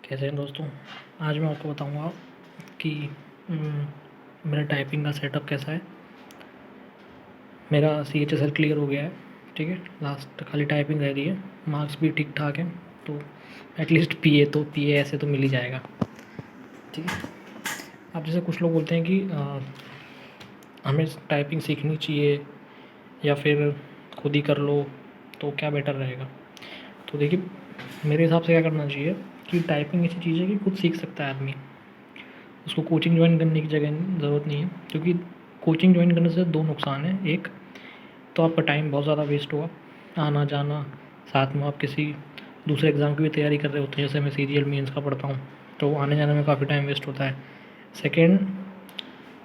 कैसे हैं दोस्तों। आज मैं आपको बताऊंगा कि मेरा टाइपिंग का सेटअप कैसा है। मेरा CHSL क्लियर हो गया है, ठीक है। लास्ट खाली टाइपिंग रह रही है, मार्क्स भी ठीक ठाक हैं, तो एटलीस्ट PA ऐसे तो मिल ही जाएगा, ठीक है। अब जैसे कुछ लोग बोलते हैं कि हमें टाइपिंग सीखनी चाहिए या फिर खुद ही कर लो, तो क्या बेटर रहेगा। तो देखिए, मेरे हिसाब से क्या करना चाहिए कि टाइपिंग ऐसी चीज़ है कि खुद सीख सकता है आदमी। उसको कोचिंग ज्वाइन करने की ज़रूरत नहीं है, क्योंकि कोचिंग ज्वाइन करने से दो नुकसान हैं। एक तो आपका टाइम बहुत ज़्यादा वेस्ट होगा, आना जाना, साथ में आप किसी दूसरे एग्ज़ाम की भी तैयारी कर रहे होते हैं, जैसे मैं CGL मेंस का पढ़ता हूँ, तो आने जाने में काफ़ी टाइम वेस्ट होता है। सेकेंड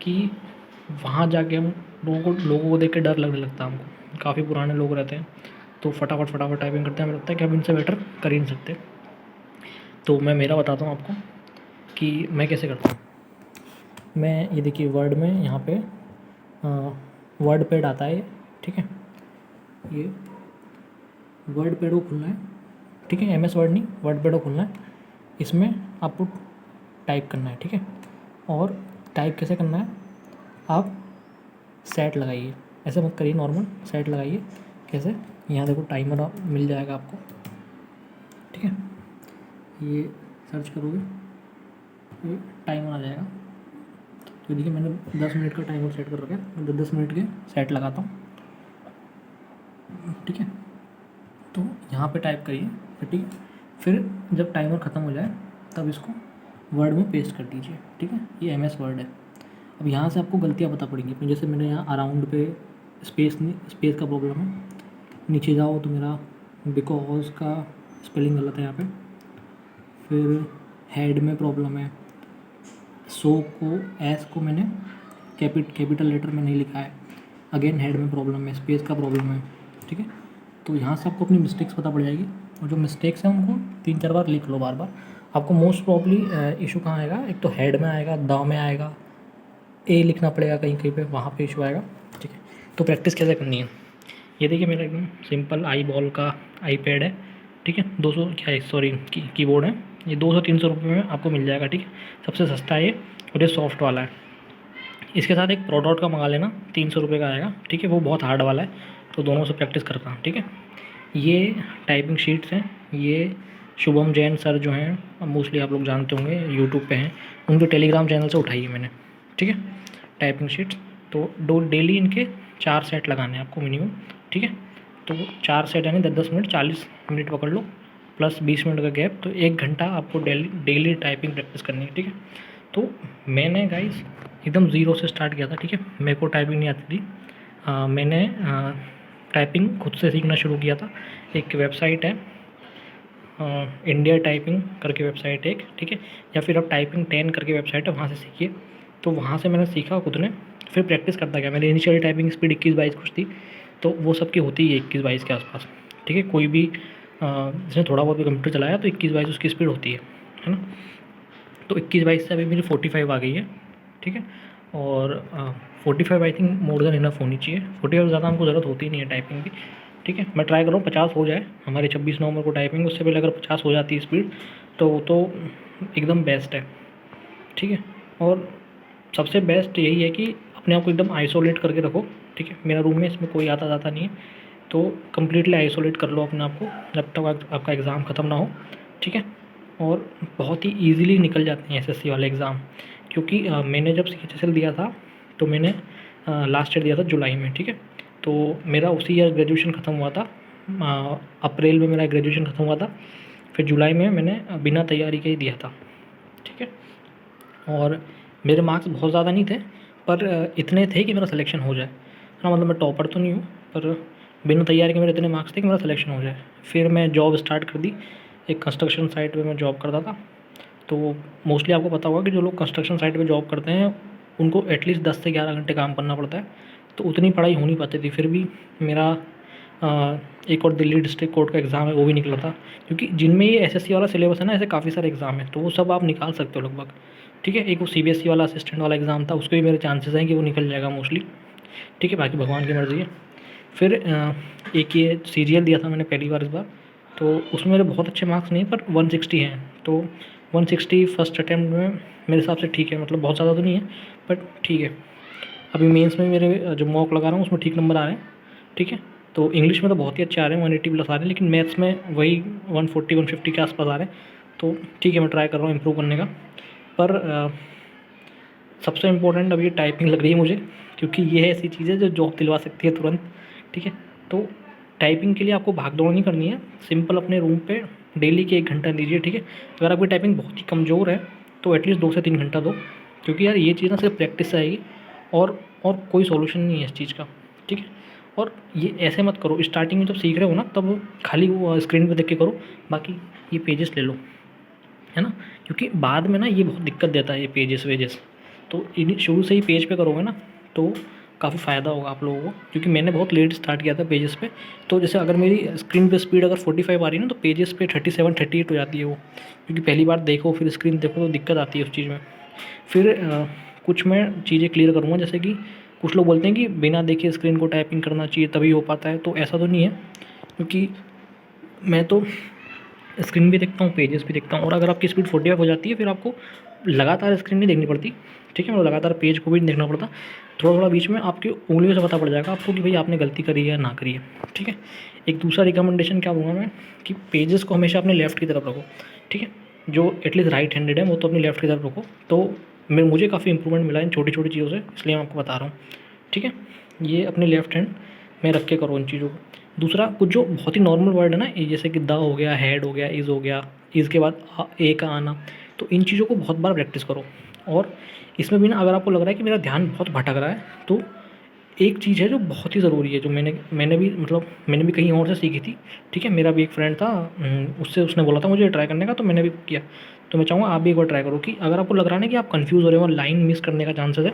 कि वहाँ जाके हम लोगों को देख के डर लगने लगता है हमको। काफ़ी पुराने लोग रहते हैं तो फटाफट टाइपिंग करते हैं, हमें लगता है कि हम इनसे बेटर कर ही नहीं सकते। तो मैं मेरा बताता हूँ आपको कि मैं कैसे करता हूँ। मैं ये देखिए, वर्ड में यहाँ पे वर्ड पैड आता है, ठीक है। ये वर्ड पैड को खुलना है, ठीक है। MS वर्ड नहीं, वर्ड पैड को खुलना है। इसमें आपको टाइप करना है, ठीक है। और टाइप कैसे करना है, आप सेट लगाइए, ऐसे मत करिए, नॉर्मल सेट लगाइए। कैसे, यहाँ देखो टाइमर मिल जाएगा आपको, ठीक है। ये सर्च करोगे, ये टाइमर आ जाएगा। तो देखिए, मैंने 10 मिनट का टाइमर सेट कर रखा है, मैं 10 मिनट के सेट लगाता हूँ, ठीक है। तो यहाँ पे टाइप करिए, ठीक है। फिर जब टाइमर ख़त्म हो जाए तब इसको वर्ड में पेस्ट कर दीजिए, ठीक है। ये MS वर्ड है। अब यहाँ से आपको गलतियाँ पता पड़ेंगी, जैसे मैंने यहाँ अराउंड पे स्पेस का प्रॉब्लम है। नीचे जाओ तो मेरा बिकॉज का स्पेलिंग गलत है यहाँ पे। फिर हेड में प्रॉब्लम है, सो को एस को मैंने कैपिटल लेटर में नहीं लिखा है। अगेन हेड में प्रॉब्लम है, स्पेस का प्रॉब्लम है, ठीक है। तो यहाँ से आपको अपनी मिस्टेक्स पता पड़ जाएगी, और जो मिस्टेक्स हैं उनको 3-4 बार लिख लो बार बार। आपको मोस्ट प्रॉब्ली इशू कहाँ आएगा, एक तो हेड में आएगा, द में आएगा, ए लिखना पड़ेगा कहीं कहीं पे, वहाँ पे इशू आएगा, ठीक है। तो प्रैक्टिस कैसे करनी है, ये देखिए, मेरा एकदम सिंपल आई बॉल का iPad है, ठीक है। 200 क्या है, सॉरी कीबोर्ड है। ये 200-300 रुपये में आपको मिल जाएगा, ठीक है। सबसे सस्ता है ये, और ये सॉफ्ट वाला है। इसके साथ एक प्रोडॉट का मंगा लेना, 300 रुपये का आएगा, ठीक है। वो बहुत हार्ड वाला है, तो दोनों से प्रैक्टिस करता हूँ, ठीक है। ये टाइपिंग शीट्स हैं, ये शुभम जैन सर जो हैं, मोस्टली आप लोग जानते होंगे, यूट्यूब पे हैं, उनके टेलीग्राम चैनल से उठाई है मैंने, ठीक है, टाइपिंग शीट्स। तो डेली इनके 4 सेट लगाने हैं आपको मिनिमम, ठीक है। तो 4 सेट यानी 10-10 मिनट, 40 मिनट पकड़ लो, प्लस 20 मिनट का गैप, तो 1 घंटा आपको डेली टाइपिंग प्रैक्टिस करनी है, ठीक है। तो मैंने गाइस एकदम ज़ीरो से स्टार्ट किया था, ठीक है। मेरे को टाइपिंग नहीं आती थी, मैंने टाइपिंग खुद से सीखना शुरू किया था। एक वेबसाइट है, इंडिया टाइपिंग करके वेबसाइट है एक, ठीक है। या फिर आप टाइपिंग 10 करके वेबसाइट है, वहाँ से सीखिए। तो वहाँ से मैंने सीखा खुद ने, फिर प्रैक्टिस करता गया। मेरी इनिशियल टाइपिंग स्पीड 21-22 कुछ थी, तो वो सबकी होती है 21-22 के आसपास, ठीक है। कोई भी जिसने थोड़ा बहुत भी कंप्यूटर चलाया तो 21-22 उसकी स्पीड होती है ना। तो 21-22 से अभी मेरी 45 आ गई है, ठीक है। और 45 I think more than enough होनी चाहिए। 45 ज़्यादा हमको ज़रूरत होती नहीं है टाइपिंग की, ठीक है। मैं ट्राई कर रहा हूँ 50 हो जाए, हमारे 26 नवंबर को टाइपिंग, उससे पहले अगर 50 हो जाती है स्पीड तो वो तो एकदम बेस्ट है, ठीक है। और सबसे बेस्ट यही है कि अपने आप को एकदम आइसोलेट करके रखो, ठीक है। मेरा रूम में इसमें कोई आता जाता नहीं है, तो कम्प्लीटली आइसोलेट कर लो अपने आप को जब तक आपका एग्ज़ाम ख़त्म ना हो, ठीक है। और बहुत ही ईज़िली निकल जाते हैं SSC वाले एग्ज़ाम, क्योंकि मैंने जब CHSL दिया था तो मैंने लास्ट ईयर दिया था जुलाई में, ठीक है। तो मेरा उसी ईयर ग्रेजुएशन ख़त्म हुआ था, अप्रैल में मेरा ग्रेजुएशन ख़त्म हुआ था, फिर जुलाई में मैंने बिना तैयारी के ही दिया था, ठीक है। और मेरे मार्क्स बहुत ज़्यादा नहीं थे, पर इतने थे कि मेरा सिलेक्शन हो जाए, हाँ। मतलब मैं टॉपर तो नहीं हूँ, पर बिना तैयारी के मेरे इतने मार्क्स थे कि मेरा सिलेक्शन हो जाए। फिर मैं जॉब स्टार्ट कर दी, एक कंस्ट्रक्शन साइट पे मैं जॉब करता था। तो मोस्टली आपको पता होगा कि जो लोग कंस्ट्रक्शन साइट पे जॉब करते हैं उनको एटलीस्ट 10 से 11 घंटे काम करना पड़ता है, तो उतनी पढ़ाई हो नहीं पाती थी। फिर भी मेरा एक और दिल्ली डिस्ट्रिक्ट कोर्ट का एग्ज़ाम है वो भी निकला था, क्योंकि जिनमें ये SSC वाला सिलेबस है ना, ऐसे काफ़ी सारे एग्ज़ाम है, तो वो सब आप निकाल सकते हो लगभग, ठीक है। एक वो CBSE वाला असिस्टेंट वाला एग्ज़ाम था, उसके भी मेरे चांसेस हैं कि वो निकल जाएगा मोस्टली, ठीक है। बाकी भगवान की मर्ज़ी है। फिर एक ये CGL दिया था मैंने पहली बार इस बार, तो उसमें मेरे बहुत अच्छे मार्क्स नहीं पर 160 हैं, तो 160 फर्स्ट अटैम्प्ट में मेरे हिसाब से ठीक है, मतलब बहुत ज़्यादा तो नहीं है बट ठीक है। अभी मेंस में मेरे जो मॉक लगा रहा हूँ उसमें ठीक नंबर आ रहे हैं, ठीक है। तो इंग्लिश में तो बहुत ही अच्छे आ रहे हैं, 180 प्लस आ रहे हैं, लेकिन मैथ्स में वही 140 150 के आसपास आ रहे हैं। तो ठीक है, मैं ट्राई कर रहा हूँ इम्प्रूव करने का। पर सबसे इम्पोर्टेंट अब ये टाइपिंग लग रही है मुझे, क्योंकि ये ऐसी चीज़ है जो जॉब दिलवा सकती है तुरंत, ठीक है। तो टाइपिंग के लिए आपको भाग दौड़ नहीं करनी है, सिंपल अपने रूम पे डेली के 1 घंटा दीजिए, ठीक है। अगर आपकी टाइपिंग बहुत ही कमज़ोर है तो एटलीस्ट 2 से 3 घंटा दो, क्योंकि यार ये चीज़ ना सिर्फ प्रैक्टिस से आएगी और कोई सॉल्यूशन नहीं है इस चीज़ का, ठीक है। और ये ऐसे मत करो, स्टार्टिंग में जब सीख रहे हो ना तब खाली वो स्क्रीन पे देख के करो, बाकी ये पेजेस ले लो, है ना, क्योंकि बाद में ना ये बहुत दिक्कत देता है ये पेजेस वेजेस। तो इन शुरू से ही पेज पे करोगे ना तो काफ़ी फ़ायदा होगा आप लोगों को, क्योंकि मैंने बहुत लेट स्टार्ट किया था पेजेस पे। तो जैसे अगर मेरी स्क्रीन पे स्पीड अगर 45 आ रही है ना, तो पेजेस पे 37 38 हो जाती है वो, क्योंकि पहली बार देखो फिर स्क्रीन देखो तो दिक्कत आती है उस चीज़ में। फिर कुछ मैं चीज़ें क्लियर करूँगा, जैसे कि कुछ लोग बोलते हैं कि बिना देखे स्क्रीन को टाइपिंग करना चाहिए तभी हो पाता है, तो ऐसा तो नहीं है, क्योंकि मैं तो स्क्रीन भी देखता हूँ, पेजेस भी देखता हूँ। और अगर आपकी स्पीड 45 हो जाती है फिर आपको लगातार स्क्रीन नहीं देखनी पड़ती, ठीक है, मतलब लगातार पेज को भी नहीं देखना पड़ता, थोड़ा थोड़ा बीच में आपकी उंगलियों से पता पड़ जाएगा आपको कि भाई आपने गलती करी है या ना करी है, ठीक है। एक दूसरा रिकमेंडेशन क्या दूँगा मैं, कि पेजेस को हमेशा अपने लेफ्ट की तरफ रखो, ठीक है। जो एटलीस्ट राइट हैंडेड है वो तो अपनी लेफ्ट की तरफ रखो। तो मुझे काफ़ी इंप्रूवमेंट मिला इन छोटी छोटी चीज़ों से, इसलिए मैं आपको बता रहा हूँ, ठीक है। ये अपने लेफ्ट हैंड में रख के करो इन चीज़ों को। दूसरा, कुछ जो बहुत ही नॉर्मल वर्ड है ना, ये जैसे कि द हो गया, हैड हो गया, इज़ हो गया, इज़ के बाद ए का आना, तो इन चीज़ों को बहुत बार प्रैक्टिस करो। और इसमें भी ना अगर आपको लग रहा है कि मेरा ध्यान बहुत भटक रहा है, तो एक चीज़ है जो बहुत ही ज़रूरी है, जो मैंने भी कहीं और से सीखी थी, ठीक है। मेरा भी एक फ्रेंड था, उससे उसने बोला था मुझे ट्राई करने का, तो मैंने भी किया। तो मैं चाहूँगा आप भी एक बार ट्राई करो, कि अगर आपको लग रहा है ना कि आप कन्फ्यूज़ हो रहे हो और लाइन मिस करने का चांसेस है,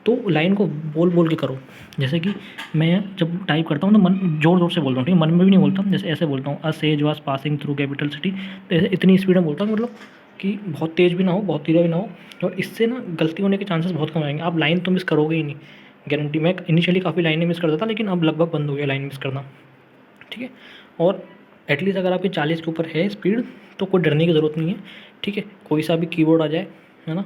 तो लाइन को बोल बोल के करो। जैसे कि मैं जब टाइप करता हूँ तो मन ज़ोर ज़ोर से बोलता हूँ, ठीक है, मन में भी नहीं बोलता, जैसे ऐसे बोलता हूँ, अ says was passing through capital city, तो ऐसे इतनी स्पीड में बोलता हूँ, मतलब कि बहुत तेज़ भी ना हो बहुत धीरे भी ना हो, और इससे ना गलती होने के चांसेस बहुत कम आएंगे। आप लाइन तो मिस करोगे ही नहीं, गारंटी। मैं इनिशियली काफ़ी लाइनें मिस करता था, लेकिन अब लगभग बंद हो गया लाइन मिस करना, ठीक है। और एटलीस्ट अगर आपकी 40 के ऊपर है स्पीड तो कोई डरने की ज़रूरत नहीं है, ठीक है। कोई सा भी कीबोर्ड आ जाए, है ना,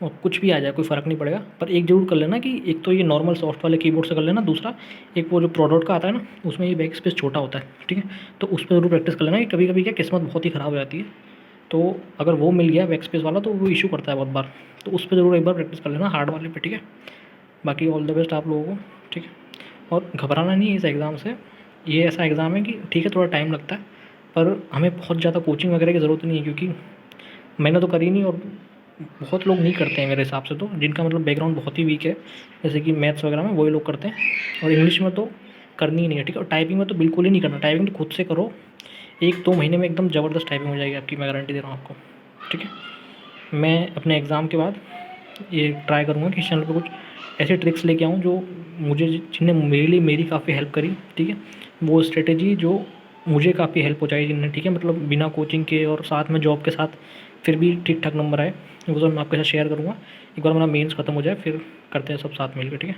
और कुछ भी आ जाए कोई फ़र्क नहीं पड़ेगा। पर एक ज़रूर कर लेना कि एक तो ये नॉर्मल सॉफ्ट वाले कीबोर्ड से कर लेना, दूसरा एक वो जो प्रोडक्ट का आता है ना, उसमें ये बैक स्पेस छोटा होता है, ठीक है। तो उस पर ज़रूर प्रैक्टिस कर लेना, कि कभी कभी क्या किस्मत बहुत ही ख़राब हो जाती है, तो अगर वो मिल गया बैक स्पेस वाला तो वो इशू करता है बहुत बार, तो उस पर ज़रूर एक बार प्रैक्टिस कर लेना हार्ड वाले पे, ठीक है। बाकी ऑल द बेस्ट आप लोगों को, ठीक है। और घबराना नहीं है इस एग्ज़ाम से, ये ऐसा एग्ज़ाम है कि ठीक है थोड़ा टाइम लगता है, पर हमें बहुत ज़्यादा कोचिंग वगैरह की ज़रूरत नहीं है, क्योंकि मैंने तो करी नहीं, और बहुत लोग नहीं करते हैं मेरे हिसाब से, तो जिनका मतलब बैकग्राउंड बहुत ही वीक है, जैसे कि मैथ्स वगैरह में, वही लोग करते हैं। और इंग्लिश में तो करनी ही नहीं है, ठीक है। और टाइपिंग में तो बिल्कुल ही नहीं करना, टाइपिंग तो खुद से करो, 1-2 महीने में एकदम ज़बरदस्त टाइपिंग हो जाएगी आपकी, मैं गारंटी दे रहा हूँ आपको, ठीक है। मैं अपने एग्ज़ाम के बाद ये ट्राई करूँगा कि इस चैनल पे कुछ ऐसे ट्रिक्स लेके आऊँ जो मुझे, जिनने मेरे लिए मेरी काफ़ी हेल्प करी, ठीक है। वो स्ट्रेटेजी जो मुझे काफ़ी हेल्प हो जाएगी जिनने, ठीक है, मतलब बिना कोचिंग के और साथ में जॉब के साथ फिर भी ठीक ठाक नंबर आए, वो सब मैं आपके साथ शेयर करूँगा। एक बार मेरा मेंस ख़त्म हो जाए फिर करते हैं सब साथ मिलकर, ठीक है।